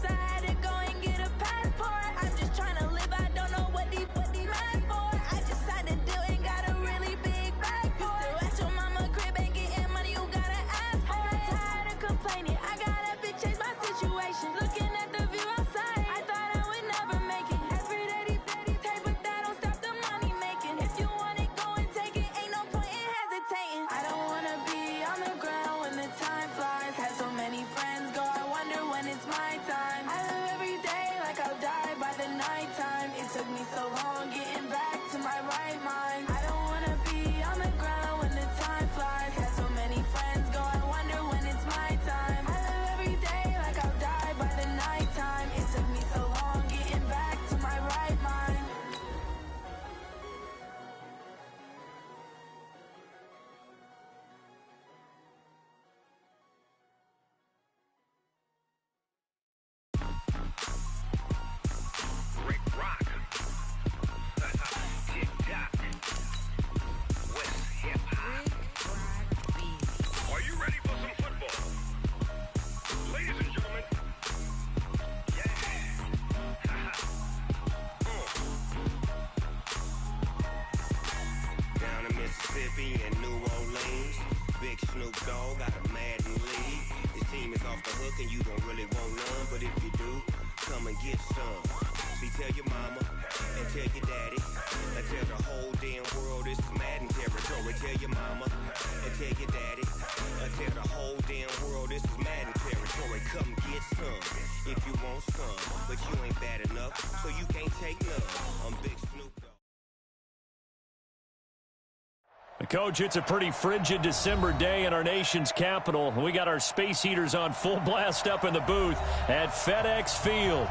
I had to go and get a passport. I'm just trying to live, I don't know what these mad for. I just had to do and got a really big bag for it. Still at your mama crib and getting money, you gotta ask for it. I got tired of complaining, I got up and changed my situation. Looking at the view outside, I thought I would never make it. Every day they take, but that don't stop the money making. If you want it, go and take it, ain't no point in hesitating. I don't wanna be on the ground when the time flies. Had so many friends go, I wonder when it's my time. I live every day like I'll die by the nighttime. It took me so long getting back to my right mind. I don't wanna be on the ground when the time flies. Had so many friends go, I wonder when it's my time. I live every day like I'll die by the nighttime. It took me so long getting back to my right mind. Rick Rock. Tick-tock. West hip-hop. Are you ready for some football? Ladies and gentlemen. Yeah. Down in Mississippi and New Orleans, Big Snoop Dogg got a Madden league. His team is off the hook and you don't really want none, but if you do, come and get some. See, tell your mama and tell your daddy and tell the whole damn world this is Madden territory. Tell your mama and tell your daddy and tell the whole damn world this is Madden territory. Come get some if you want some, but you ain't bad enough, so you can't take none. I'm Big Snoop Dogg. Coach, it's a pretty frigid December day in our nation's capital. We got our space heaters on full blast up in the booth at FedEx Field.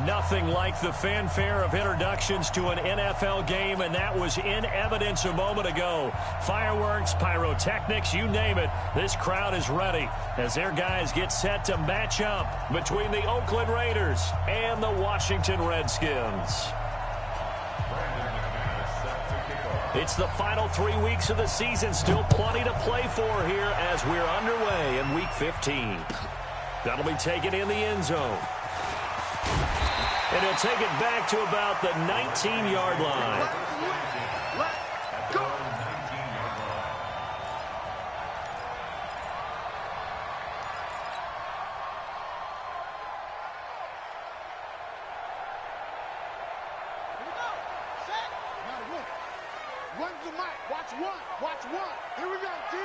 Nothing like the fanfare of introductions to an NFL game, and that was in evidence a moment ago. Fireworks, pyrotechnics, you name it. This crowd is ready as their guys get set to match up between the Oakland Raiders and the Washington Redskins. It's the final 3 weeks of the season. Still plenty to play for here as we're underway in Week 15. That'll be taken in the end zone. And he'll take it back to about the 19-yard line. Let's go. Run the mic. Watch one. Watch one. Here we go, D.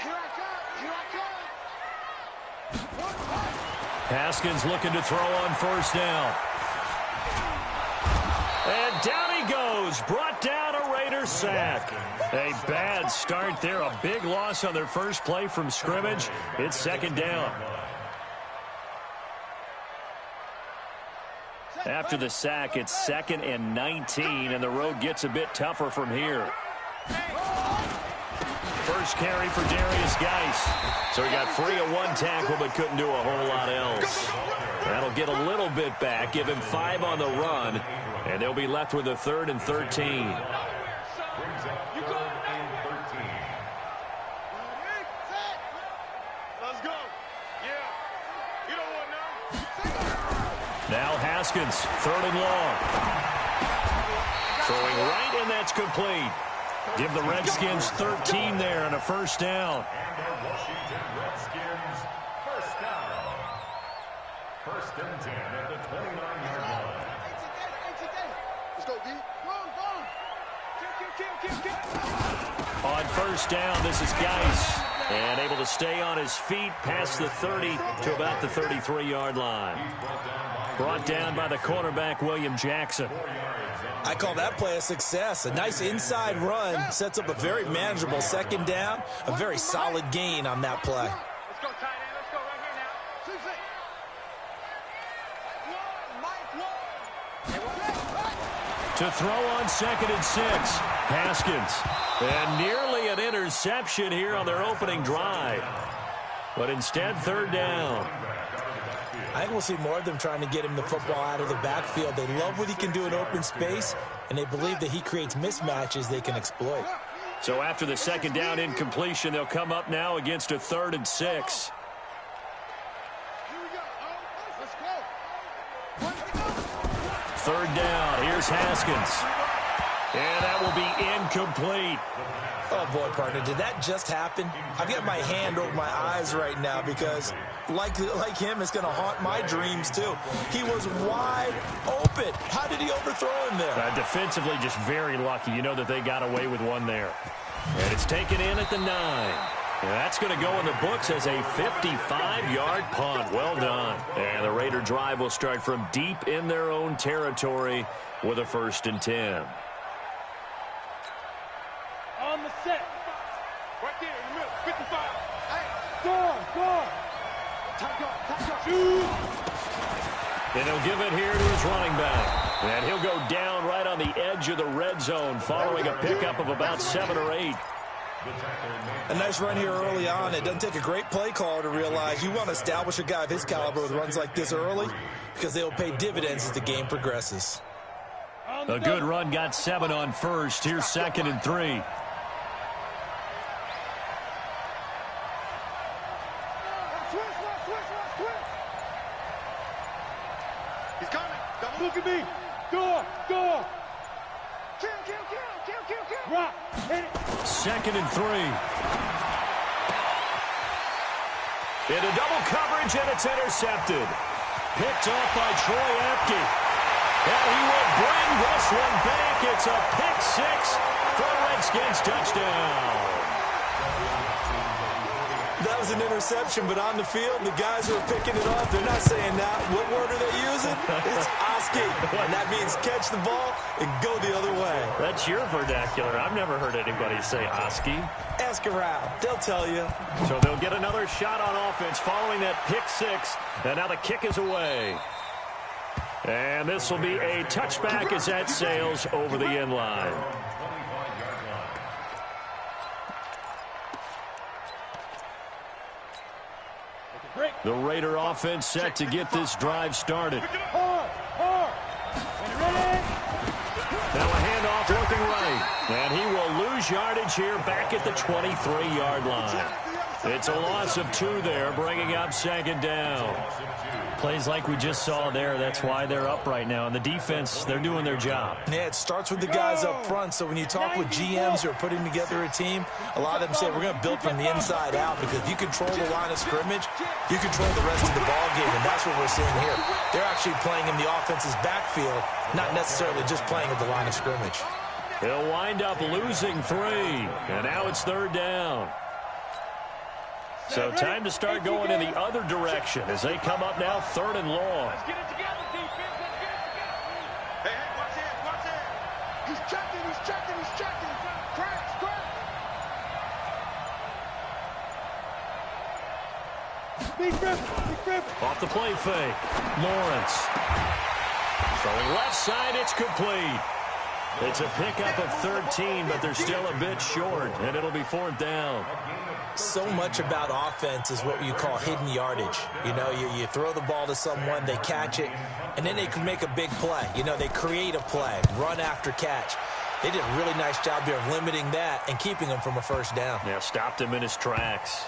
Here I come. Here I come. Haskins looking to throw on first down. And down he goes. Brought down a Raider sack. A bad start there. A big loss on their first play from scrimmage. It's second down. After the sack, it's 2nd and 19, and the road gets a bit tougher from here. First carry for Darius Geis. So he got free of one tackle, but couldn't do a whole lot else. That'll get a little bit back, give him 5 on the run, and they'll be left with a 3rd and 13. Now Haskins, 3rd and long. Throwing right, and that's complete. Give the Redskins 13 there and a first down. And the Washington Redskins, first down. 1st and 10 at the 29-yard line. Let's go, D. Kill. On first down, this is Geis. And able to stay on his feet past the 30 to about the 33-yard line. Brought down by the cornerback, William Jackson. I call that play a success. A nice inside run sets up a very manageable second down. A very solid gain on that play. Let's go, tight end. Let's go right here now. To throw on 2nd and 6. Haskins. And nearly an interception here on their opening drive. But instead, 3rd down. I think we'll see more of them trying to get him the football out of the backfield. They love what he can do in open space, and they believe that he creates mismatches they can exploit. So after the second down incompletion, they'll come up now against a 3rd and 6. Here we go. Let's go. third down. Here's Haskins. And that will be incomplete. Oh, boy, partner, did that just happen? I've got my hand over my eyes right now because, like him, it's going to haunt my dreams, too. He was wide open. How did he overthrow him there? Defensively, just very lucky. You know that they got away with one there. And it's taken in at the 9. And that's going to go in the books as a 55-yard punt. Well done. And the Raider drive will start from deep in their own territory with a 1st and 10. On the set. Right there in the middle. 55. Hey, go. Top. Shoot. And he'll give it here to his running back. And he'll go down right on the edge of the red zone following a pickup of about 7 or 8. A nice run here early on. It doesn't take a great play caller to realize you want to establish a guy of his caliber with runs like this early because they will pay dividends as the game progresses. A good run got 7 on 1st. Here's 2nd and 3. He's coming. Don't look at me. Go. Kill. Rock. Hit it. 2nd and 3. Into double coverage, and it's intercepted. Picked off by Troy Apke. And he will bring this one back. It's a pick 6 for a Redskins touchdown. That was an interception, but on the field, the guys who are picking it off, they're not saying that. What word are they using? It's Oski. And that means catch the ball and go the other way. That's your vernacular. I've never heard anybody say Oski. Ask around. They'll tell you. So they'll get another shot on offense following that pick 6. And now the kick is away. And this will be a touchback as that sails over the end line. The Raider offense set to get this drive started. Hard. Now a handoff looking right. And he will lose yardage here back at the 23-yard line. It's a loss of 2 there, bringing up 2nd down. Plays like we just saw there, that's why they're up right now. And the defense, they're doing their job. Yeah, it starts with the guys up front. So when you talk with GMs who are putting together a team, a lot of them say we're going to build from the inside out because if you control the line of scrimmage, you control the rest of the ball game, and that's what we're seeing here. They're actually playing in the offense's backfield, not necessarily just playing at the line of scrimmage. He'll wind up losing 3, and now it's 3rd down. So time to start going in the other direction as they come up now 3rd and long. Let's get it together, defense. Let's get it together. Hey, watch it. He's checking. Cracks. Big Griffin. Off the play fake. Lawrence. Throwing left side, it's complete. It's a pickup of 13, but they're still a bit short, and it'll be 4th down. So much about offense is what you call hidden yardage. You know, you throw the ball to someone, they catch it, and then they can make a big play. You know, they create a play, run after catch. They did a really nice job here of limiting that and keeping him from a 1st down. Yeah, stopped him in his tracks.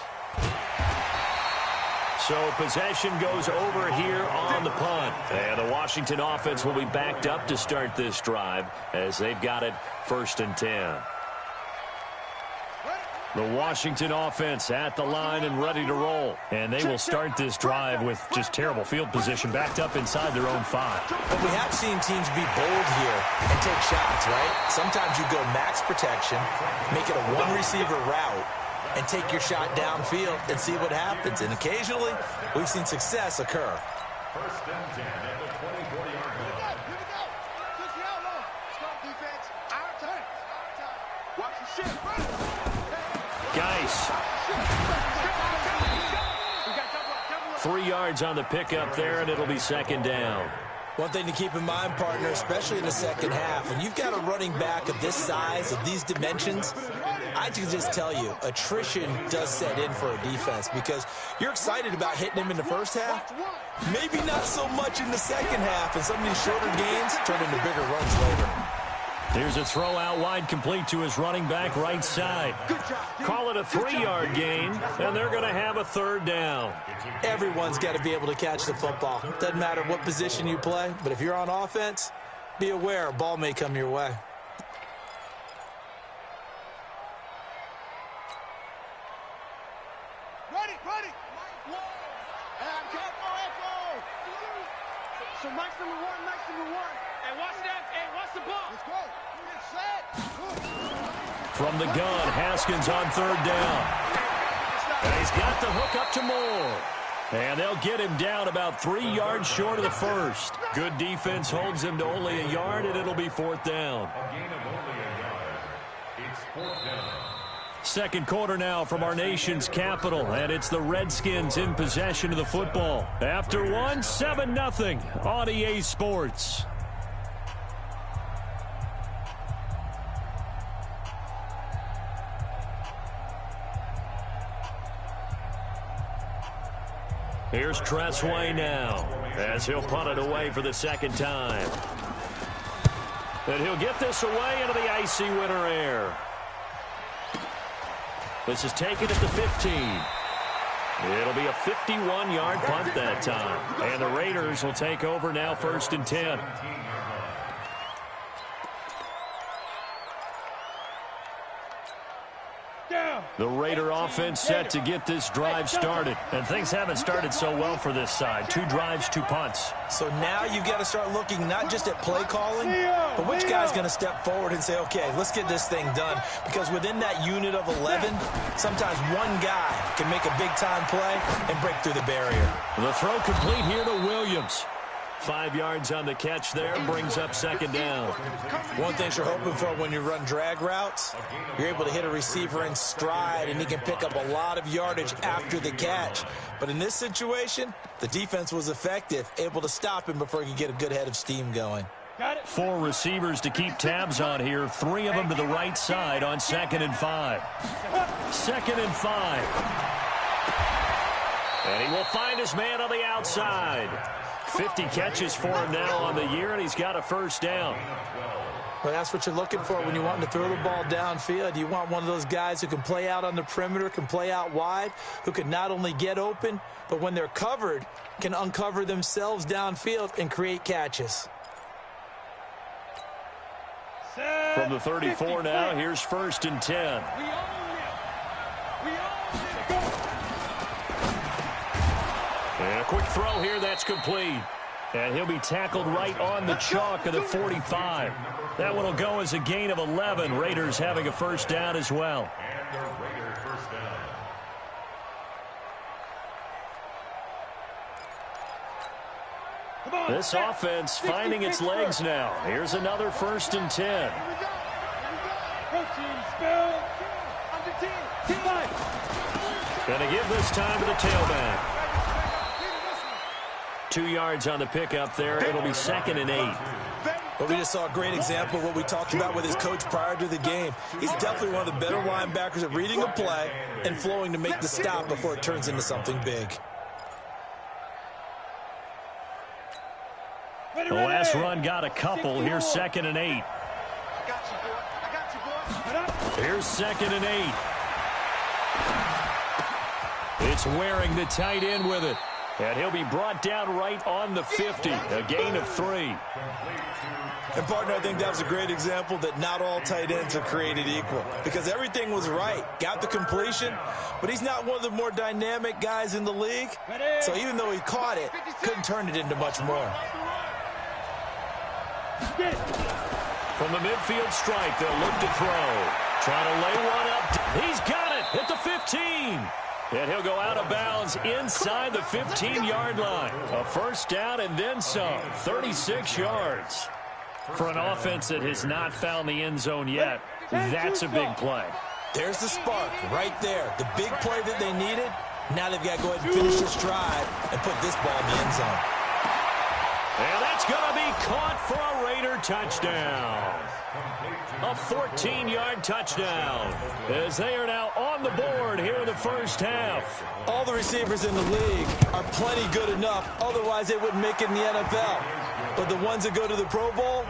So possession goes over here on the punt. And the Washington offense will be backed up to start this drive as they've got it 1st and 10. The Washington offense at the line and ready to roll. And they will start this drive with just terrible field position backed up inside their own 5. But we have seen teams be bold here and take shots, right? Sometimes you go max protection, make it a 1-receiver route, and take your shot downfield and see what happens. And occasionally, we've seen success occur. 1st and 10 at the 24-yard line. Here we go. Push the outlaw. Start defense. Our turn. Watch the shit. Geis. 3 yards on the pickup there, and it'll be 2nd down. One thing to keep in mind, partner, especially in the second half, when you've got a running back of this size, of these dimensions, I can just tell you, attrition does set in for a defense because you're excited about hitting him in the first half, maybe not so much in the second half, and some of these shorter gains turn into bigger runs later. Here's a throw out wide, complete to his running back right side. Call it a 3-yard gain, and they're going to have a 3rd down. Everyone's got to be able to catch the football. Doesn't matter what position you play, but if you're on offense, be aware, a ball may come your way. Ready. And careful. So Mike's number one. And watch that. Hey, watch the ball. Let's go. Set. From the gun, Haskins on third down. And he's got the hook up to Moore. And they'll get him down about 3 yards short of the first. Good defense holds him to only a yard, and it'll be fourth down. A gain of only a yard. It's fourth down. Second quarter now from our nation's capital, and it's the Redskins in possession of the football. After one, 7-0 on EA Sports. Here's Tressway now, as he'll punt it away for the second time. And he'll get this away into the icy winter air. This is taken at the 15. It'll be a 51-yard punt that time. And the Raiders will take over now, 1st and 10. The Raider offense set to get this drive started. And things haven't started so well for this side. 2 drives, 2 punts. So now you've got to start looking not just at play calling, but which guy's going to step forward and say, okay, let's get this thing done. Because within that unit of 11, sometimes one guy can make a big-time play and break through the barrier. The throw complete here to Williams. 5 yards on the catch there, brings up second down. One thing you're hoping for when you run drag routes, you're able to hit a receiver in stride, and he can pick up a lot of yardage after the catch. But in this situation, the defense was effective, able to stop him before he could get a good head of steam going. 4 receivers to keep tabs on here, 3 of them to the right side on 2nd and 5. 2nd and 5. And he will find his man on the outside. 50 catches for him now on the year, and he's got a first down. Well, that's what you're looking for when you want to throw the ball downfield. You want one of those guys who can play out on the perimeter, can play out wide, who can not only get open, but when they're covered, can uncover themselves downfield and create catches. From the 34 now, here's 1st and 10. And a quick throw here, that's complete. And he'll be tackled right on the chalk of the 45. That one will go as a gain of 11. Raiders having a first down as well. And the Raiders first down. This offense finding its legs now. Here's another 1st and 10. Gonna give this time to the tailback. 2 yards on the pickup there. It'll be 2nd and 8. But we just saw a great example of what we talked about with his coach prior to the game. He's definitely one of the better linebackers at reading a play and flowing to make the stop before it turns into something big. The last run got a couple. Here's 2nd and 8. Here's 2nd and 8. It's Waring, the tight end, with it. And he'll be brought down right on the 50, a gain of 3. And, partner, I think that was a great example that not all tight ends are created equal, because everything was right. Got the completion, but he's not one of the more dynamic guys in the league. So even though he caught it, couldn't turn it into much more. From the midfield stripe, they'll look to throw. Trying to lay one up. He's got it at the 15. And he'll go out of bounds inside the 15-yard line. A first down and then some. 36 yards. For an offense that has not found the end zone yet, that's a big play. There's the spark right there. The big play that they needed. Now they've got to go ahead and finish this drive and put this ball in the end zone. And that's going to be caught for a Raider touchdown. A 14-yard touchdown as they are now on the board here in the first half. All the receivers in the league are plenty good enough. Otherwise, they wouldn't make it in the NFL. But the ones that go to the Pro Bowl,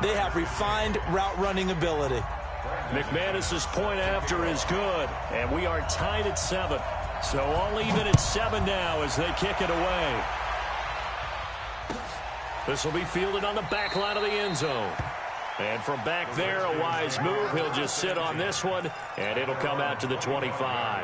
they have refined route running ability. McManus's point after is good, and we are tied at 7. So all even at 7 now as they kick it away. This will be fielded on the back line of the end zone. And from back there, a wise move. He'll just sit on this one, and it'll come out to the 25.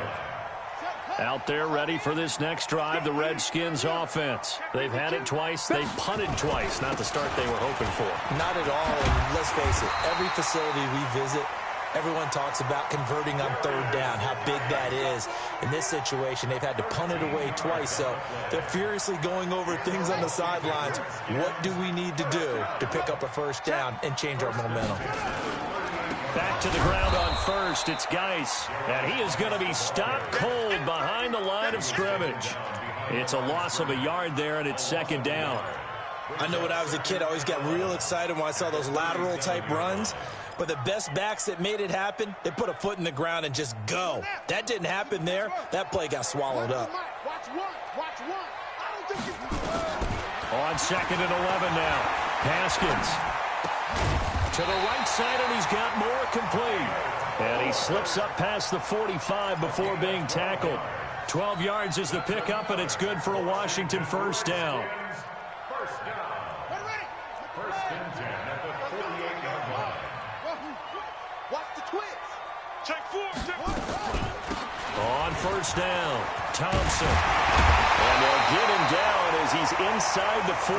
Out there ready for this next drive, the Redskins offense. They've had it twice. They've punted twice. Not the start they were hoping for. Not at all. And let's face it, every facility we visit, everyone talks about converting on third down, how big that is. In this situation, they've had to punt it away twice, so they're furiously going over things on the sidelines. What do we need to do to pick up a first down and change our momentum? Back to the ground on first. It's Geis, and he is going to be stopped cold behind the line of scrimmage. It's a loss of a yard there, and it's second down. I know when I was a kid, I always got real excited when I saw those lateral-type runs. But the best backs that made it happen, they put a foot in the ground and just go. That didn't happen there. That play got swallowed up. On second and 11 now. Haskins to the right side, and he's got more complete. And he slips up past the 45 before being tackled. 12 yards is the pickup, and it's good for a Washington first down. First and 10 at the 48-yard line. Watch the twins. Check four. On first down, Thompson. And they'll get him down as he's inside the 40.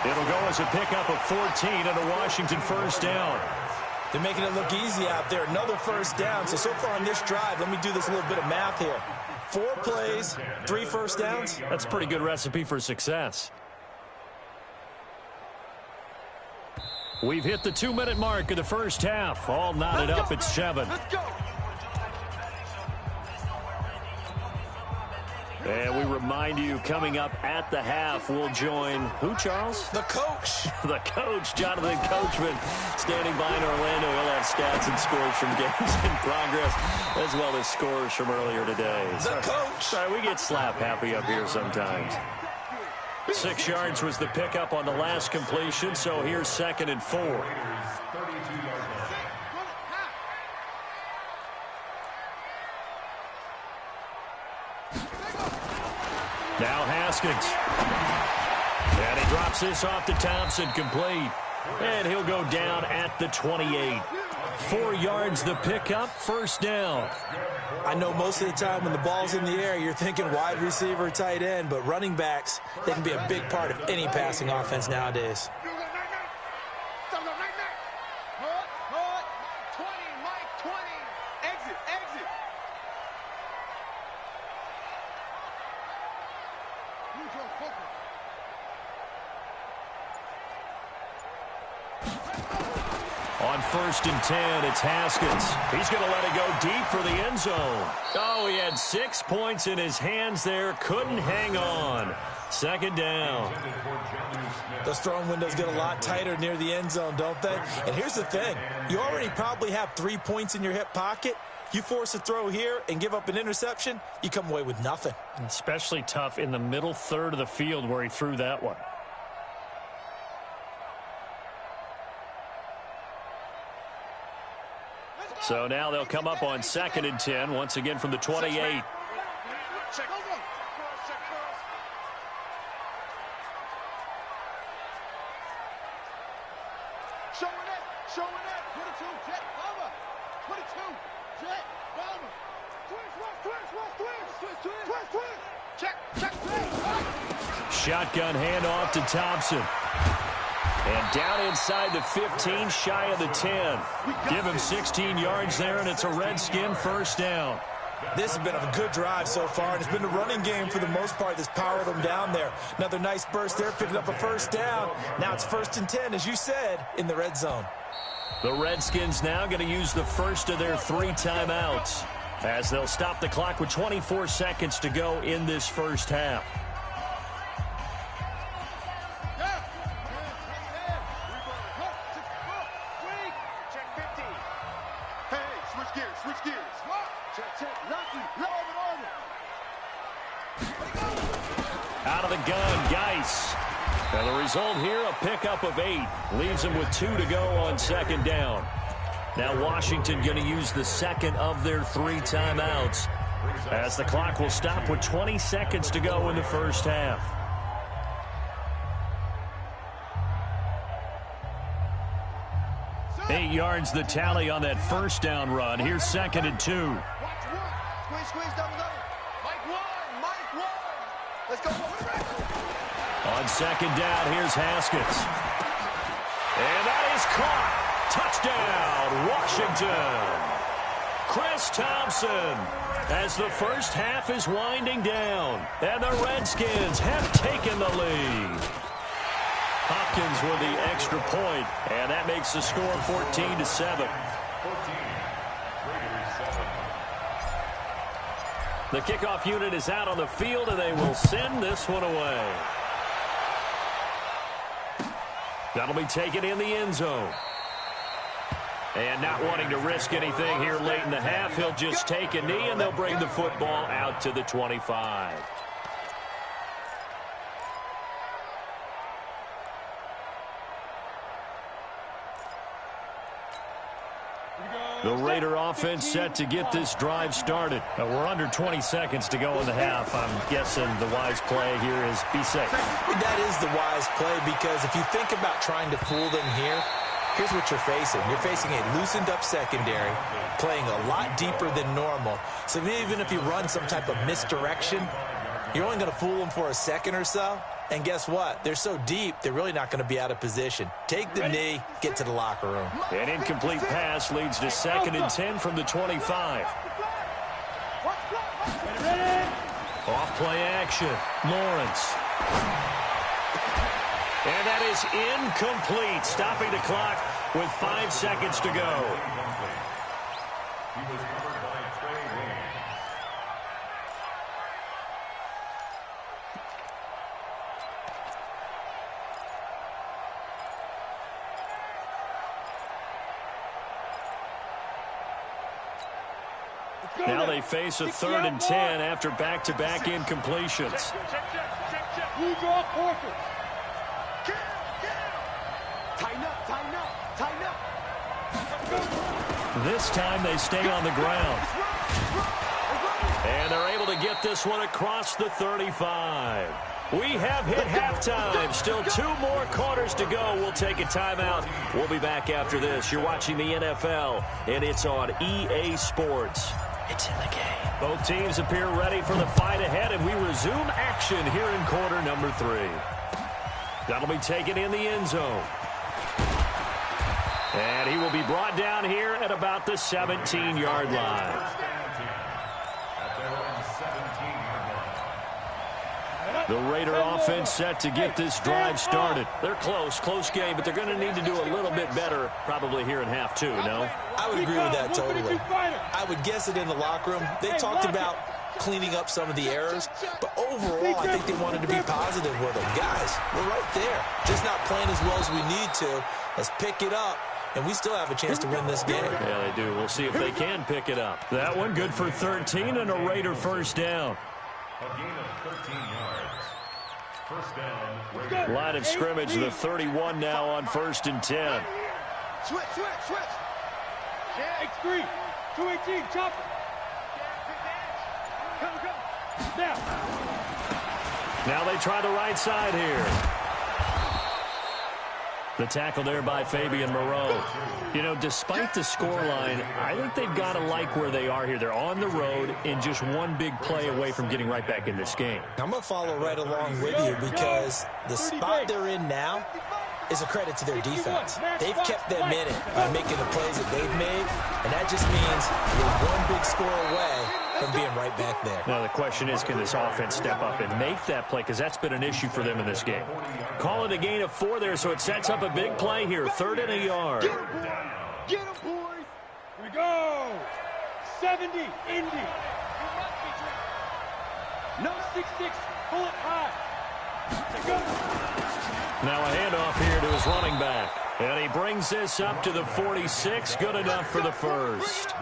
It'll go as a pickup of 14 and a Washington first down. They're making it look easy out there. Another first down. So far on this drive, let me do this little bit of math here. 4 plays, 3 first downs. That's a pretty good recipe for success. We've hit the 2-minute mark of the first half. All knotted up at 7. Let's go. And we remind you, coming up at the half, we'll join who, Charles? The coach. The coach, Jonathan Coachman, standing by in Orlando. He'll have stats and scores from games in progress, as well as scores from earlier today. The coach. Sorry, we get slap happy up here sometimes. 6 yards was the pickup on the last completion, so here's second and 4. Now Haskins. And he drops this off to Thompson, complete. And he'll go down at the 28. 4 yards the pickup, first down. I know most of the time when the ball's in the air, you're thinking wide receiver, tight end, but running backs, they can be a big part of any passing offense nowadays. 20. Exit. On first and 10, it's Haskins. He's going to let it go deep for the end zone. Oh, he had 6 points in his hands there. Couldn't hang on. Second down. Those throwing windows get a lot tighter near the end zone, don't they? And here's the thing. You already probably have 3 points in your hip pocket. You force a throw here and give up an interception, you come away with nothing. Especially tough in the middle third of the field where he threw that one. So now they'll come up on second and 10, once again from the 28. Showing it. 22, Jet, Bomber. 22, Jet, Bomber. Twins. Check. Shotgun handoff to Thompson. And down inside the 15, shy of the 10. Give him 16 yards there, and it's a Redskin first down. This has been a good drive so far, and it's been the running game for the most part that's powered them down there. Another nice burst there, picking up a first down. Now it's first and 10, as you said, in the red zone. The Redskins now going to use the first of their 3 timeouts, as they'll stop the clock with 24 seconds to go in this first half. Switch gears. Check. Rocky, Out of the gun, Geis. And the result here, a pickup of 8. Leaves him with 2 to go on second down. Now Washington going to use the second of their 3 timeouts, as the clock will stop with 20 seconds to go in the first half. 8 yards the tally on that first down run. Here's 2nd and 2. Squeeze, double. Mike one. Let's go. On 2nd down, here's Haskins. And that is caught. Touchdown, Washington. Chris Thompson, as the first half is winding down, and the Redskins have taken the lead. Hopkins with the extra point, and that makes the score 14-7. The kickoff unit is out on the field, and they will send this one away. That'll be taken in the end zone. And not wanting to risk anything here late in the half, he'll just take a knee, and they'll bring the football out to the 25. The Raider offense set to get this drive started. We're under 20 seconds to go in the half. I'm guessing the wise play here is be safe. That is the wise play, because if you think about trying to fool them here, here's what you're facing. You're facing a loosened up secondary, playing a lot deeper than normal. So even if you run some type of misdirection, you're only going to fool them for a second or so. And guess what? They're so deep, they're really not going to be out of position. Take the knee, get to the locker room. An incomplete pass leads to 2nd and 10 from the 25. Off play action. Lawrence. And that is incomplete, stopping the clock with 5 seconds to go. He was covered by Trey Waynes. Now they face a 3rd and 10 after back-to-back incompletions. You draw quarters. Tighten up. This time they stay on the ground. And they're able to get this one across the 35. We have hit halftime. Still 2 more quarters to go. We'll take a timeout. We'll be back after this. You're watching the NFL, and it's on EA Sports. It's in the game. Both teams appear ready for the fight ahead, and we resume action here in quarter number 3. That'll be taken in the end zone. And he will be brought down here at about the 17-yard line. The Raider offense set to get this drive started. They're close game, but they're going to need to do a little bit better probably here in half 2, no? I would agree with that totally. I would guess it in the locker room. They talked about cleaning up some of the errors, but overall, I think they wanted to be positive with them. Guys, we're right there. Just not playing as well as we need to. Let's pick it up, and we still have a chance to win this game. Yeah, they do. We'll see if they can pick it up. That one good for 13 and a Raider first down. A gain of 13 yards. First down, Raider. Line of scrimmage, the 31 now on 1st and 10. Switch. X3, 218, chop it. Go. Now they try the right side here. The tackle there by Fabian Moreau. You know, despite the scoreline, I think they've got to like where they are here. They're on the road and just one big play away from getting right back in this game. I'm going to follow right along with you, because the spot they're in now is a credit to their defense. They've kept them in it by making the plays that they've made, and that just means you're one big score away from being right back there. Now the question is, can this offense step up and make that play? Because that's been an issue for them in this game. Call it a gain of 4 there, so it sets up a big play here. 3rd and a yard. Get him, boys. Here we go. 70, Indy. No 6-6, pull it high. Now a handoff here to his running back. And he brings this up to the 46. Good enough for the first.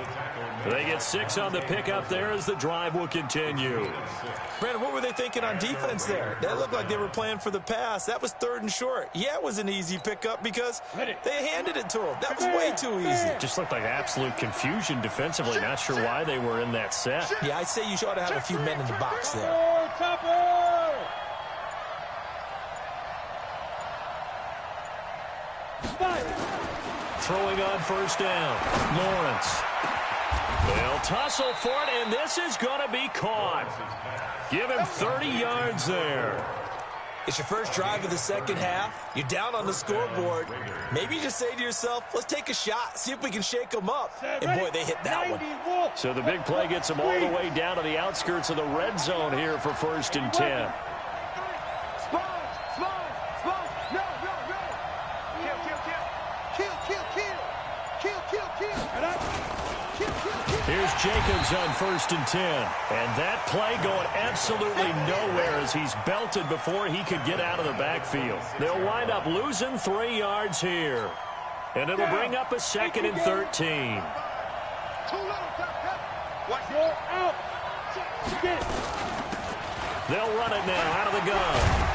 They get 6 on the pickup there as the drive will continue. Brandon, what were they thinking on defense there? That looked like they were playing for the pass. That was 3rd and short. Yeah, it was an easy pickup because they handed it to him. That was way too easy. Just looked like absolute confusion defensively. Not sure why they were in that set. Yeah, I'd say you ought to have a few men in the box there. Topper! throwing on first down. Lawrence. They'll tussle for it, and this is going to be caught. Give him 30 yards there. It's your first drive of the second half. You're down on the scoreboard. Maybe you just say to yourself, let's take a shot, see if we can shake them up. And, boy, they hit that one. So the big play gets them all the way down to the outskirts of the red zone here for 1st and 10. Here's Jacobs on 1st and 10. And that play going absolutely nowhere as he's belted before he could get out of the backfield. They'll wind up losing 3 yards here. And it'll bring up a 2nd and 13. They'll run it now out of the gun.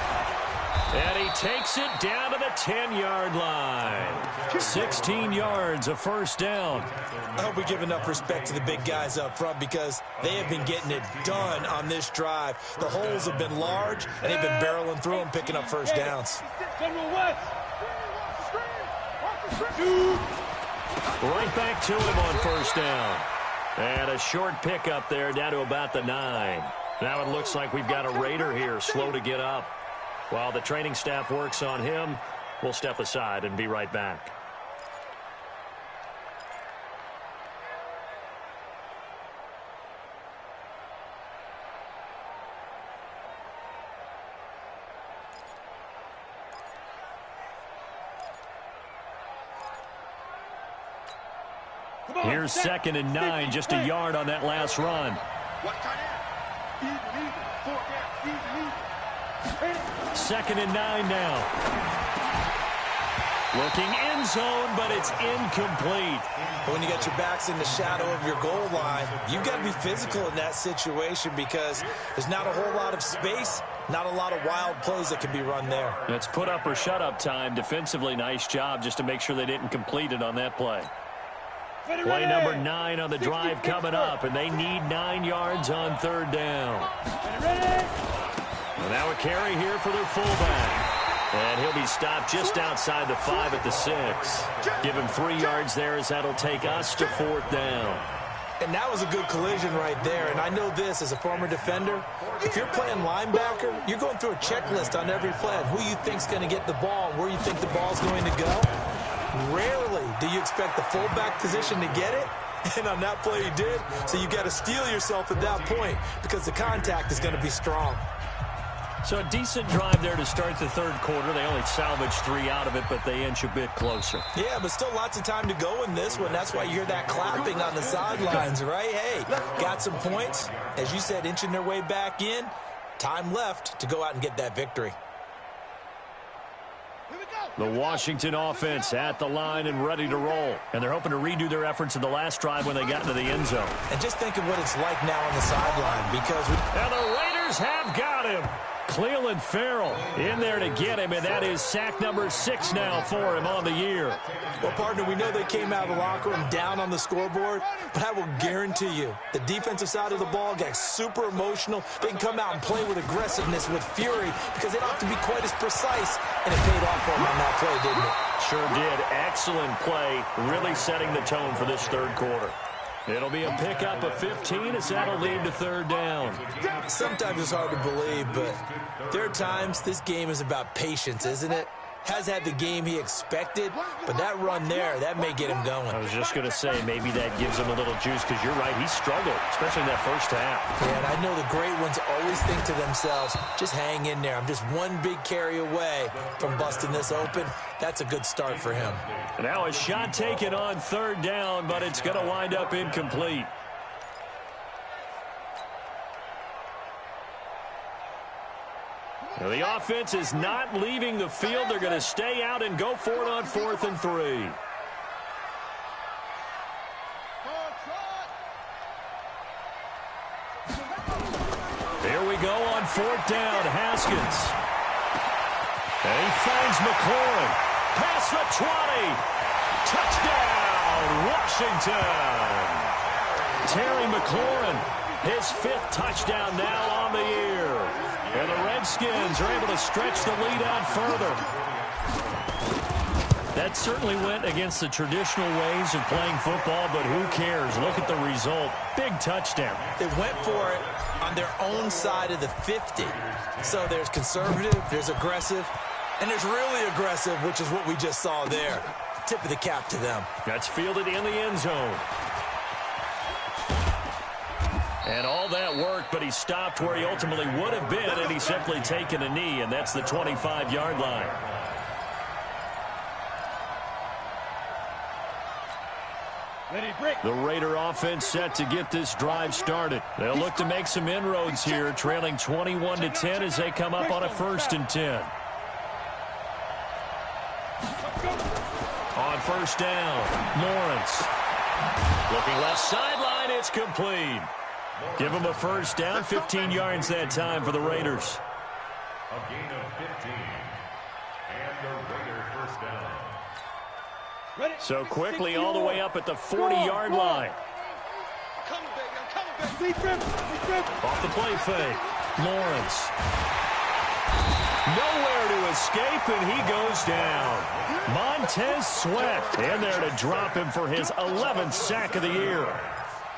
And he takes it down to the 10-yard line. 16 yards, a first down. I hope we give enough respect to the big guys up front because they have been getting it done on this drive. The holes have been large, and they've been barreling through them, picking up first downs. Right back to him on first down. And a short pickup there down to about the 9. Now it looks like we've got a Raider here, slow to get up. While the training staff works on him, we'll step aside and be right back. Here's 2nd and 9, just a yard on that last run. 2nd and 9 now. Looking end zone, but it's incomplete. When you got your backs in the shadow of your goal line, you've got to be physical in that situation because there's not a whole lot of space, not a lot of wild plays that can be run there. It's put up or shut up time. Defensively, nice job just to make sure they didn't complete it on that play. Play number 9 on the drive coming up, and they need 9 yards on 3rd down. And now a carry here for their fullback. And he'll be stopped just outside the 5 at the 6. Give him 3 yards there as that'll take us to 4th down. And that was a good collision right there. And I know this as a former defender. If you're playing linebacker, you're going through a checklist on every play. Who you think's going to get the ball and where you think the ball's going to go. Rarely do you expect the fullback position to get it. And on that play he did. So you got to steel yourself at that point because the contact is going to be strong. So a decent drive there to start the 3rd quarter. They only salvaged 3 out of it, but they inch a bit closer. Yeah, but still lots of time to go in this one. That's why you hear that clapping on the sidelines, right? Hey, got some points. As you said, inching their way back in. Time left to go out and get that victory. The Washington offense at the line and ready to roll. And they're hoping to redo their efforts in the last drive when they got into the end zone. And just think of what it's like now on the sideline because and the Raiders have got him. Cleveland Farrell in there to get him, and that is sack number 6 now for him on the year. Well, partner, we know they came out of the locker room down on the scoreboard, but I will guarantee you the defensive side of the ball got super emotional. They can come out and play with aggressiveness, with fury, because they don't have to be quite as precise, and it paid off for them on that play, didn't it? Sure did. Excellent play, really setting the tone for this 3rd quarter. It'll be a pickup of 15 as that'll lead to 3rd down. Sometimes it's hard to believe, but there are times this game is about patience, isn't it? Has had the game he expected, but that run there, that may get him going. I was just going to say, maybe that gives him a little juice because you're right, he struggled, especially in that first half. Yeah, and I know the great ones always think to themselves, just hang in there. I'm just one big carry away from busting this open. That's a good start for him. Now a shot taken on 3rd down, but it's going to wind up incomplete. Now the offense is not leaving the field. They're going to stay out and go for it on 4th and 3. Here we go on 4th down. Haskins. And he finds McLaurin. Past the 20. Touchdown, Washington. Terry McLaurin, his 5th touchdown now on the year. And the Redskins are able to stretch the lead out further. That certainly went against the traditional ways of playing football, but who cares? Look at the result. Big touchdown. They went for it on their own side of the 50. So there's conservative, there's aggressive, and there's really aggressive, which is what we just saw there. Tip of the cap to them. That's fielded in the end zone. And all that worked, but he stopped where he ultimately would have been, and he's simply taken a knee, and that's the 25-yard line. The Raider offense set to get this drive started. They'll look to make some inroads here, trailing 21-10 as they come up on a 1st and 10. On 1st down, Lawrence. Looking left sideline, it's complete. Give them a 1st down, 15 yards that time for the Raiders. A gain of 15. And the Raider 1st down. So quickly all the way up at the 40-yard line. Off the play fake. Lawrence. Nowhere to escape, and he goes down. Montez Sweat in there to drop him for his 11th sack of the year.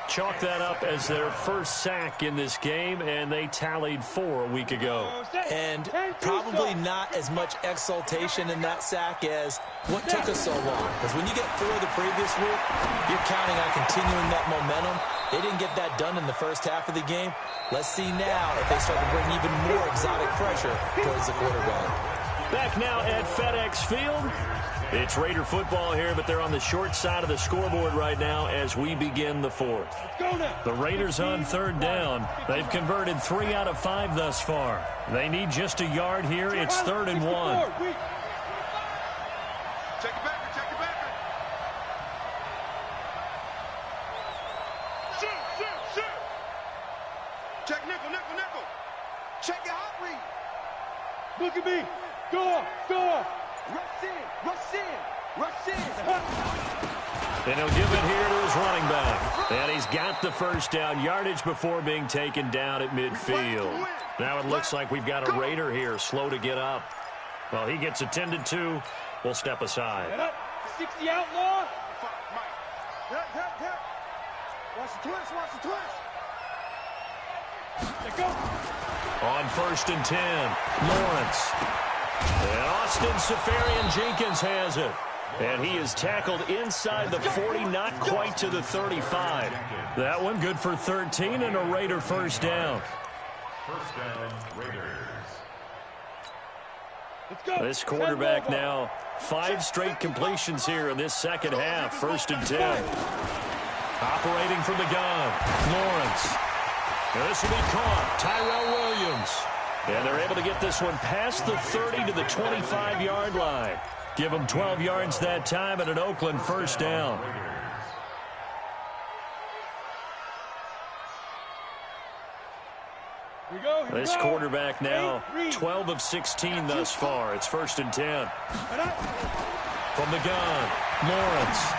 Chalk that up as their 1st sack in this game, and they tallied 4 a week ago. And probably not as much exultation in that sack as what took us so long. Because when you get 4 the previous week, you're counting on continuing that momentum. They didn't get that done in the 1st half of the game. Let's see now if they start to bring even more exotic pressure towards the quarterback. Back now at FedEx Field. It's Raider football here, but they're on the short side of the scoreboard right now as we begin the 4th. The Raiders on 3rd down. They've converted 3 out of 5 thus far. They need just a yard here. It's 3rd and 1. Check it back. Shoot. Check nickel. Check your hot read. Look at me. Go. Rush in. And he'll give it here to his running back. And he's got the 1st down yardage before being taken down at midfield. Now it looks like we've got a Raider here, slow to get up. Well, he gets attended to. We'll step aside. 60 outlaw. Watch the twist. On 1st and 10, Lawrence. And Austin Safarian-Jenkins has it. And he is tackled inside the 40, not quite to the 35. That one good for 13 and a Raider 1st down. 1st down, Raiders. This quarterback now, 5 straight completions here in this 2nd half. 1st and 10. Operating from the gun, Lawrence. Now this will be caught. Tyrell Williams. And they're able to get this one past the 30 to the 25-yard line. Give them 12 yards that time and an Oakland 1st down. This quarterback now 12 of 16 thus far. It's 1st and 10. From the gun, Lawrence.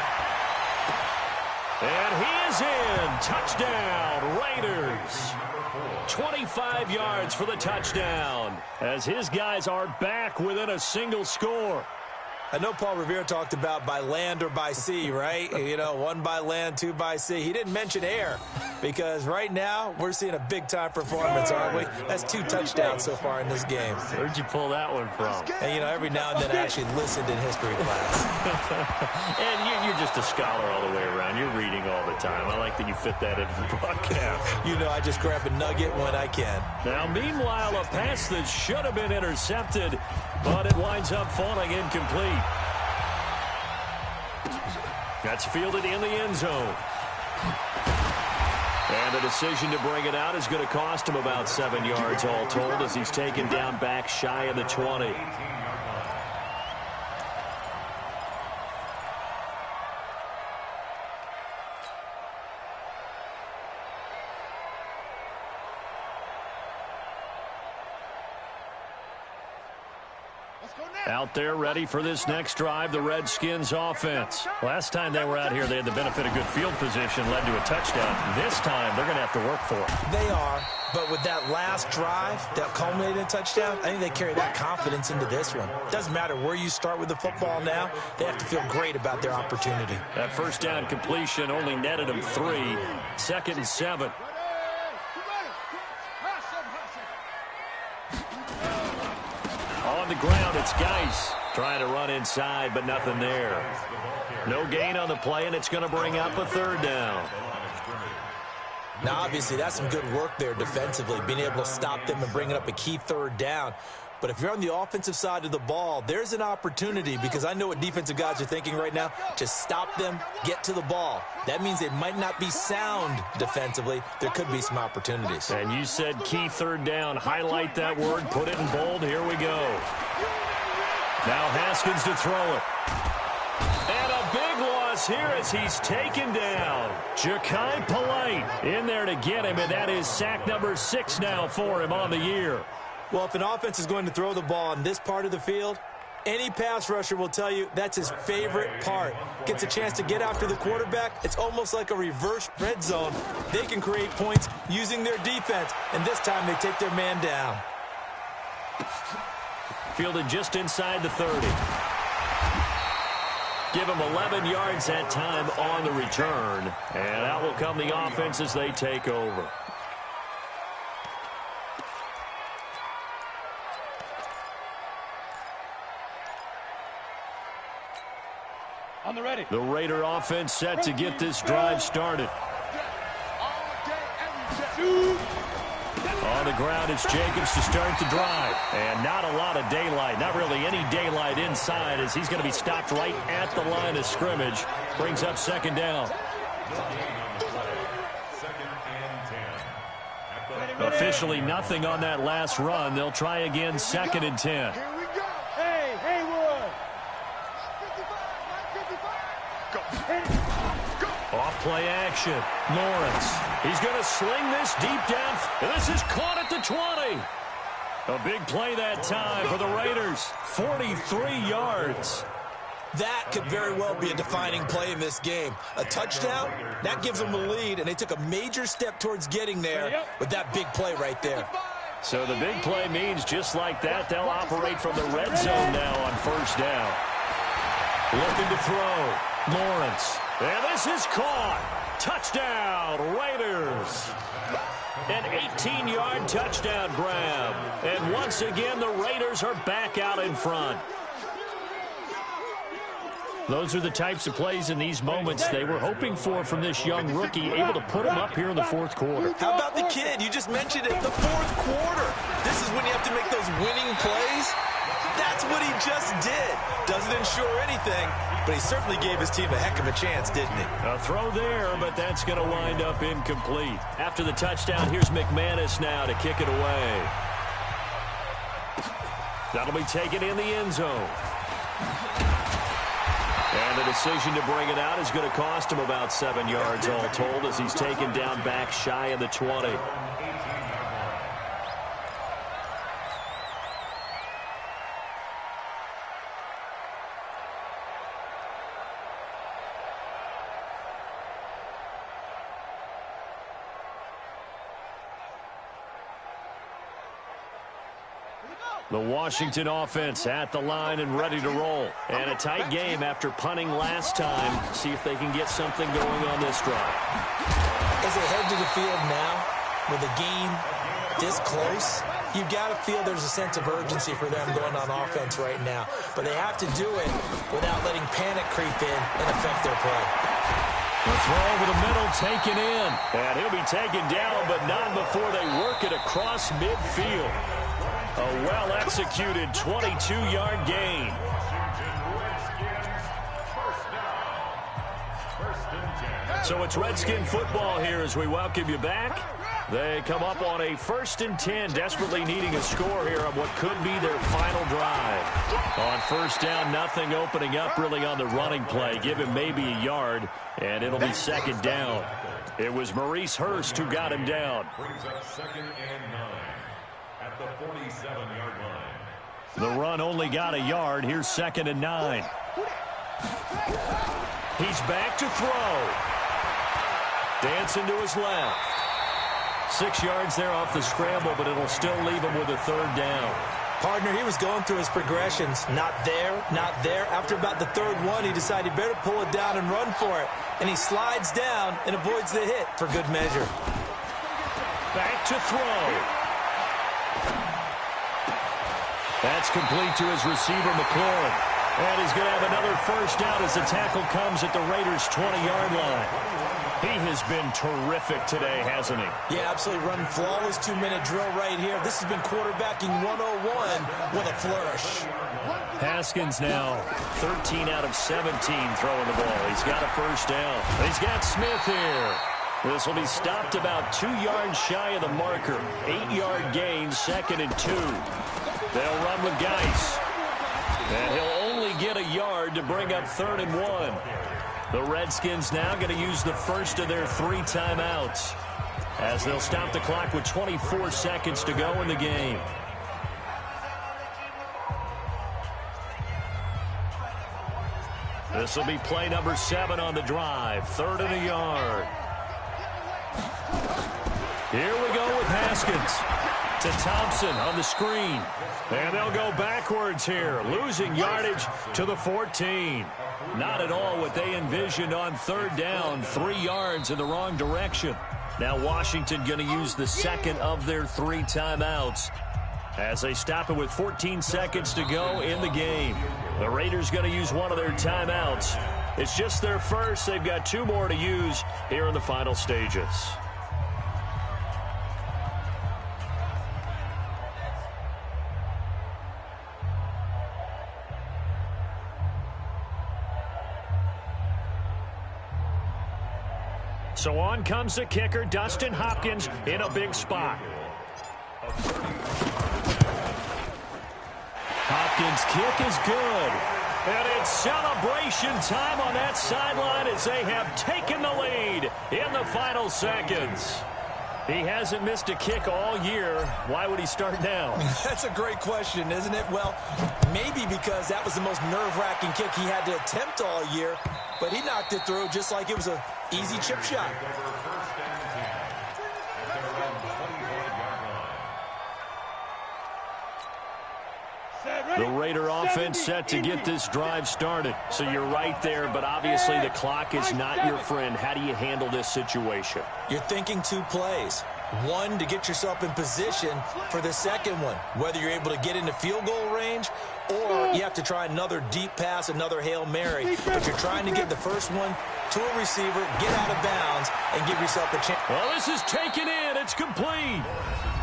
And he is in. Touchdown, Raiders. 25 yards for the touchdown as his guys are back within a single score. I know Paul Revere talked about by land or by sea, right? 1 by land, 2 by sea. He didn't mention air because right now we're seeing a big-time performance, aren't we? That's 2 touchdowns so far in this game. Where'd you pull that one from? And, every now and then I actually listened in history class. And you're just a scholar all the way around. You're reading all the time. I like that you fit that into the broadcast. I just grab a nugget when I can. Now, meanwhile, a pass that should have been intercepted, but it winds up falling incomplete. That's fielded in the end zone. And the decision to bring it out is going to cost him about 7 yards all told as he's taken down back shy of the 20. Out there ready for this next drive, the Redskins offense. Last time they were out here, they had the benefit of good field position, led to a touchdown. This time, they're going to have to work for it. They are, But with that last drive that culminated in a touchdown, I think they carry that confidence into this one. Doesn't matter where you start with the football now. They have to feel great about their opportunity. That first down completion only netted them 3. 2nd and 7. On the ground, it's Geis trying to run inside, but nothing there. No gain on the play, and it's going to bring up a 3rd down. Now, obviously, that's some good work there defensively, being able to stop them and bringing up a key 3rd down. But if you're on the offensive side of the ball, there's an opportunity, because I know what defensive guys are thinking right now. Just stop them, get to the ball. That means they might not be sound defensively. There could be some opportunities. And you said key 3rd down. Highlight that word, put it in bold. Here we go. Now Haskins to throw it. And a big loss here as he's taken down. Ja'Kai Polite in there to get him, and that is sack number 6 now for him on the year. Well, if an offense is going to throw the ball on this part of the field, any pass rusher will tell you that's his favorite part. Gets a chance to get after the quarterback. It's almost like a reverse red zone. They can create points using their defense, and this time they take their man down. Fielded just inside the 30. Give him 11 yards that time on the return. And out will come the offense as they take over. On the ready. The Raider offense set to get this drive started. On the ground, it's Jacobs to start the drive. And not a lot of daylight, not really any daylight inside, as he's going to be stopped right at the line of scrimmage. Brings up 2nd down. Officially nothing on that last run. They'll try again, 2nd and 10. Here we go. Hey, Haywood. Off play action. Lawrence. He's going to sling this deep down. This is caught at the 20. A big play that time for the Raiders. 43 yards. That could very well be a defining play in this game. A touchdown, that gives them the lead, and they took a major step towards getting there with that big play right there. So the big play means just like that, they'll operate from the red zone now on 1st down. Looking to throw. Lawrence. And this is caught. Touchdown, Raiders. An 18-yard touchdown grab. And once again, the Raiders are back out in front. Those are the types of plays in these moments they were hoping for from this young rookie, able to put him up here in the 4th quarter. How about the kid? You just mentioned it, the 4th quarter. This is when you have to make those winning plays. That's what he just did. Doesn't ensure anything, but he certainly gave his team a heck of a chance, didn't he? A throw there, but that's going to wind up incomplete. After the touchdown, here's McManus now to kick it away. That'll be taken in the end zone. And the decision to bring it out is going to cost him about 7 yards all told, as he's taken down back shy of the 20. The Washington offense at the line and ready to roll. And a tight game after punting last time. See if they can get something going on this drive. As they head to the field now, with the game this close, you've got to feel there's a sense of urgency for them going on offense right now. But they have to do it without letting panic creep in and affect their play. The throw over the middle taken in. And he'll be taken down, but not before they work it across midfield. A well-executed 22-yard gain. So it's Redskin football here as we welcome you back. They come up on a 1st and 10, desperately needing a score here on what could be their final drive. On 1st down, nothing opening up really on the running play. Give him maybe a yard, and it'll be 2nd down. It was Maurice Hurst who got him down. Brings up 2nd and 9 at the 47-yard line. The run only got a yard. Here's 2nd and 9. He's back to throw. Dancing to his left. 6 yards there off the scramble, but it'll still leave him with a 3rd down. Partner, he was going through his progressions. Not there, not there. After about the 3rd one, he decided he better pull it down and run for it. And he slides down and avoids the hit for good measure. Back to throw. That's complete to his receiver, McLaurin. And he's going to have another 1st down as the tackle comes at the Raiders' 20-yard line. He has been terrific today, hasn't he? Yeah, absolutely. Running flawless 2-minute drill right here. This has been quarterbacking 101 with a flourish. Haskins now 13 out of 17 throwing the ball. He's got a 1st down. He's got Smith here. This will be stopped about 2 yards shy of the marker. 8-yard gain, 2nd and 2. They'll run with Geis. And he'll only get a yard to bring up 3rd and 1. The Redskins now going to use the 1st of their 3 timeouts as they'll stop the clock with 24 seconds to go in the game. This will be play number 7 on the drive. 3rd and a yard. Here we go with Haskins. To Thompson on the screen. And they'll go backwards here, losing yardage to the 14. Not at all what they envisioned on 3rd down, 3 yards in the wrong direction. Now Washington going to use the 2nd of their 3 timeouts as they stop it with 14 seconds to go in the game. The Raiders going to use one of their timeouts. It's just their 1st. They've got 2 more to use here in the final stages. So on comes the kicker, Dustin Hopkins, in a big spot. Hopkins' kick is good. And it's celebration time on that sideline as they have taken the lead in the final seconds. He hasn't missed a kick all year. Why would he start now? That's a great question, isn't it? Well, maybe because that was the most nerve-wracking kick he had to attempt all year, but he knocked it through just like it was an easy chip shot. The Raider offense set to get this drive started. So you're right there, but obviously the clock is not your friend. How do you handle this situation? You're thinking 2 plays. One, to get yourself in position for the 2nd one, whether you're able to get into field goal range or you have to try another deep pass, another Hail Mary. But you're trying to get the 1st one to a receiver, get out of bounds, and give yourself a chance. Well, this is taken in. It's complete.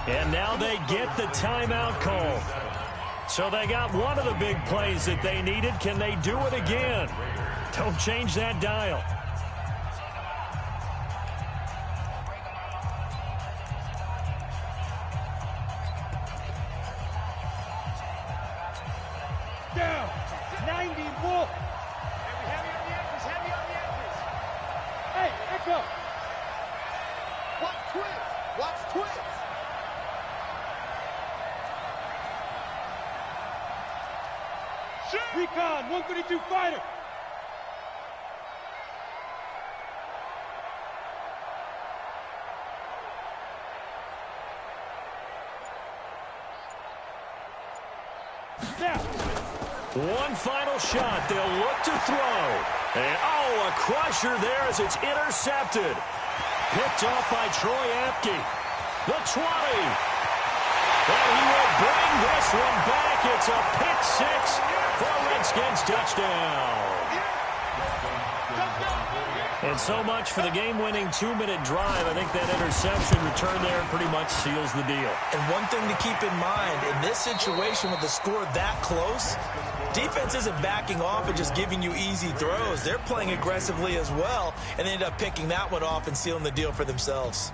And now they get the timeout call. So they got one of the big plays that they needed. Can they do it again? Don't change that dial. Down. 90 more. Heavy on the edges. Heavy on the edges. Hey, Echo. Watch twins. Watch twins. Recon, 132 fighter. Now. One final shot. They'll look to throw. And, a crusher there as it's intercepted. Picked off by Troy Apke. The 20. And he will bring this one back. It's a pick 6 for Redskins touchdown. And so much for the game-winning 2-minute drive. I think that interception return there pretty much seals the deal. And one thing to keep in mind, in this situation with the score that close, defense isn't backing off and just giving you easy throws. They're playing aggressively as well, and they end up picking that one off and sealing the deal for themselves.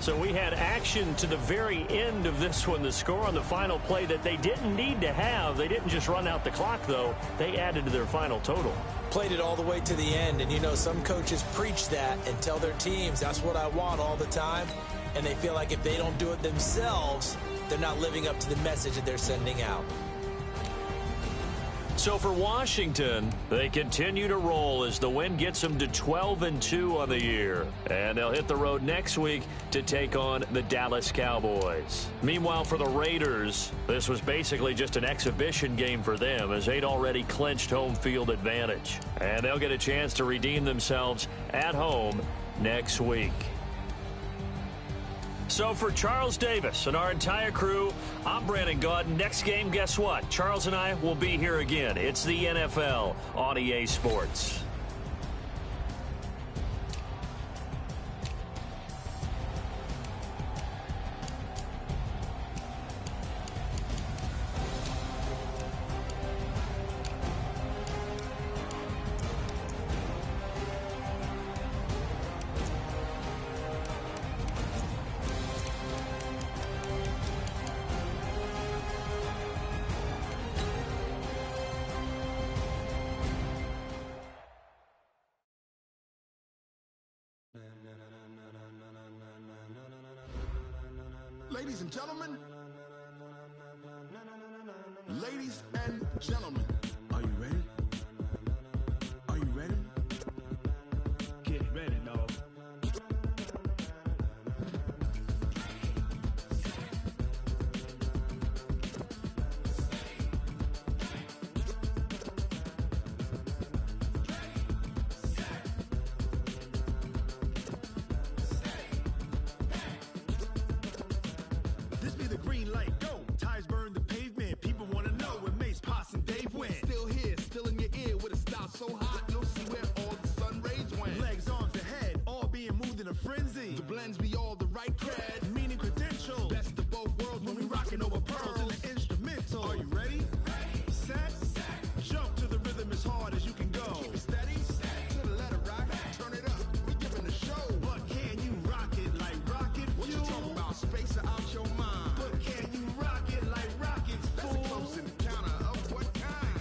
So we had action to the very end of this one, the score on the final play that they didn't need to have. They didn't just run out the clock, though. They added to their final total. Played it all the way to the end, and you know some coaches preach that and tell their teams, that's what I want all the time, and they feel like if they don't do it themselves, they're not living up to the message that they're sending out. So for Washington, they continue to roll as the win gets them to 12-2 on the year. And they'll hit the road next week to take on the Dallas Cowboys. Meanwhile, for the Raiders, this was basically just an exhibition game for them as they'd already clinched home field advantage. And they'll get a chance to redeem themselves at home next week. So for Charles Davis and our entire crew, I'm Brandon Gaudin. Next game, guess what? Charles and I will be here again. It's the NFL on EA Sports. Ladies and gentlemen, ladies and gentlemen, are you ready? Are you ready? Get ready, dog. This be the green light, go. Tires burn the pavement. People want to know where Mace, Potts, and Dave went. Still here, still in your ear with a style so hot, you'll see where all the sun rays went. Legs, arms, and head, all being moved in a frenzy. The blends be all the right cred, meaning credentials. Best of both worlds when we rockin' over pearls in the instrumental. Are you ready? Set, jump to the rhythm as hard as you can go. Keep it steady, to the letter rock, turn it up. We giving the show. But can you rock it like rocket fuel? What you talking about? Space out your mind. But can you rock it like rockets, fool? That's a close encounter of what kind?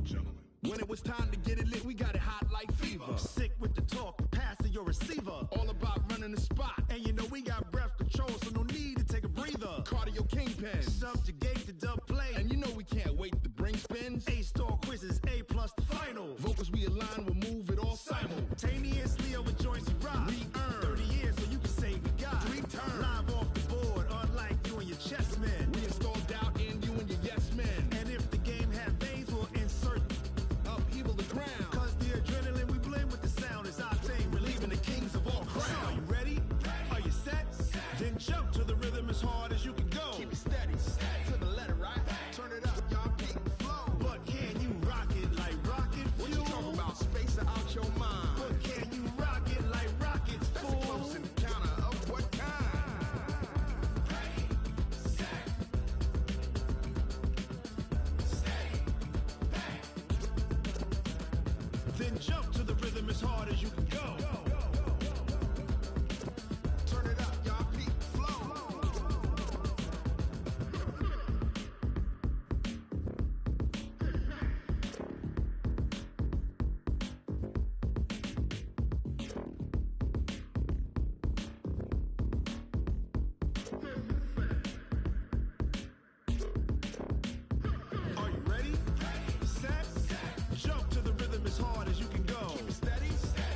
Gentlemen. When it was time to get it lit, we got it hot like fever. Sick with the talk, passing your receiver. All about running the spot. And you know we got breath control, so no need to take a breather. Cardio kingpin, subjugate the dub play. And you know we can't wait to bring spins. A-star quizzes, A+ the final. Vocals we align, we'll move it all simultaneously over joints we rock. We earn 30 years, so you can say we got 3 turns. Live off the board, unlike you and your chess men. We install doubt in you and your yes men. And if the game had veins, we'll insert upheaval the ground. Cause the adrenaline we blend with the sound is our thing, relieving the kings of all crowns. So are you ready? Are you set? Then jump to the rhythm as hard as you can go. Keep it steady, to the letter right. Turn it up, y'all keep the flow. But can you rock it like rocket fuel? What you talking about? Space out your mind. But can you rock it like rockets, fool? That's a close encounter of what kind? Then jump to the rhythm as hard as you can go. Turn it up, y'all keep the flow. Are you ready? Set, jump to the rhythm as hard as you can go. Keep it steady,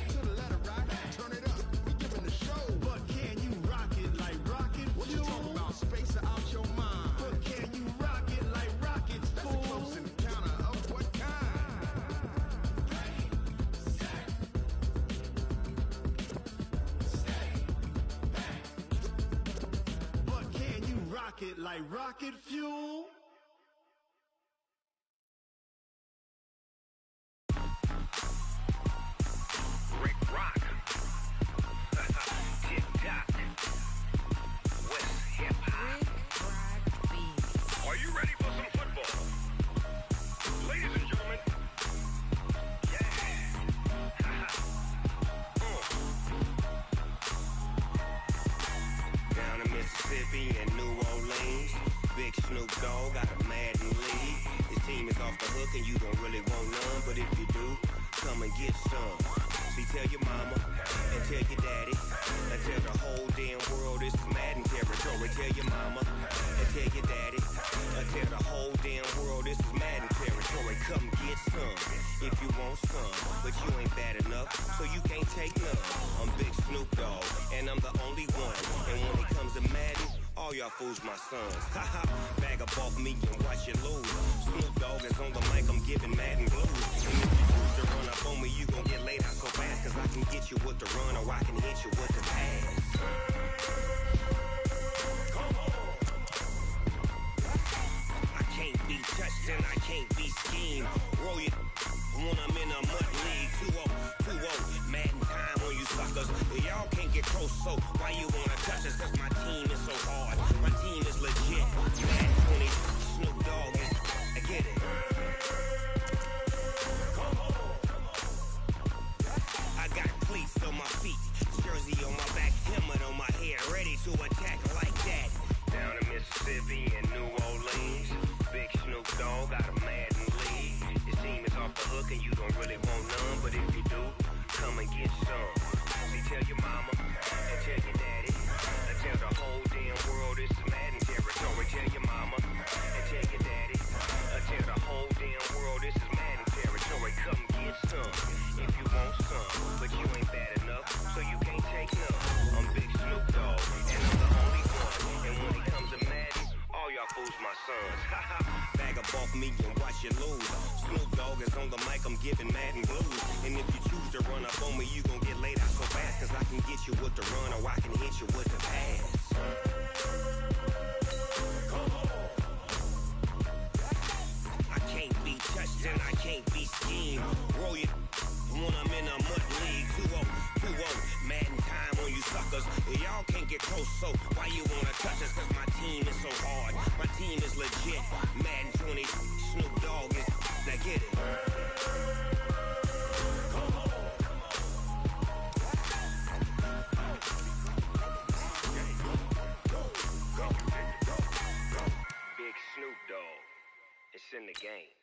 to the letter right. Turn it up, we giving the show. But can you rock it like rocket fuel? What you talking about? Space out your mind. But can you rock it like rockets, fool? That's a close encounter of what kind? But can you rock it like rocket fuel? Rick Rock. Tick-tock. West hip-hop. Are you ready for some football? Ladies and gentlemen. Yeah. Down in Mississippi and New Orleans, Big Snoop Dogg got a Madden league. His team is off the hook and you don't really want none, but if you do, come and get some. See, tell your mama and tell your daddy and tell the whole damn world this is Madden territory. Tell your mama and tell your daddy tell the whole damn world this is Madden territory. Come get some if you want some, but you ain't bad enough, so you can't take none. I'm Big Snoop Dogg, and I'm the only one. And when it comes to Madden, all y'all fools my sons. Haha, bag up off me and watch you lose. Snoop Dogg is on the mic, I'm giving Madden blues. And if you choose to run up on me, you gon' get laid out so fast, cause I can get you with the run or I can hit you with the pass. I can't be touched and I can't be schemed. Roll it when I'm in a mud league. 2-0, 2-0, Madden time on you suckers. Y'all can't get close, so why you wanna touch us? Cause my team is so hard, my team is legit. Madden 20, Snoop Dogg is, I get it. I got cleats on my feet, jersey on my back, helmet on my head, ready to attack like that. Down in Mississippi and New Orleans, Big Snoop Dogg got a Madden league. Your team is off the hook and you don't really want none, but if you do, come and get some. See, tell your mama and tell your daddy, and tell the whole damn world this is Madden territory. Tell your mama and tell your daddy, and tell the whole damn world this is Madden territory. Come get some if you want some, but you ain't bad enough, so you can't take none. I'm Big Snoop Dogg, and I'm the only one. And when it comes to Madden, all y'all fools my sons. Haha, bag up off me and watch you lose. Snoop Dogg is on the mic, I'm giving Madden blues. And if you choose to run up on me, you gon' get laid out so fast, cause I can get you with the run or I can hit you with the pass. I can't be touched and I can't be schemed. Roll it when I'm in a mud league. 2-0, 2-0, Madden time on you suckers. Y'all can't get close, so why you wanna touch us? Cause my team is so hard, my team is legit. Madden 20, Snoop Dogg is, now get it. Big Snoop Dogg, it's in the game.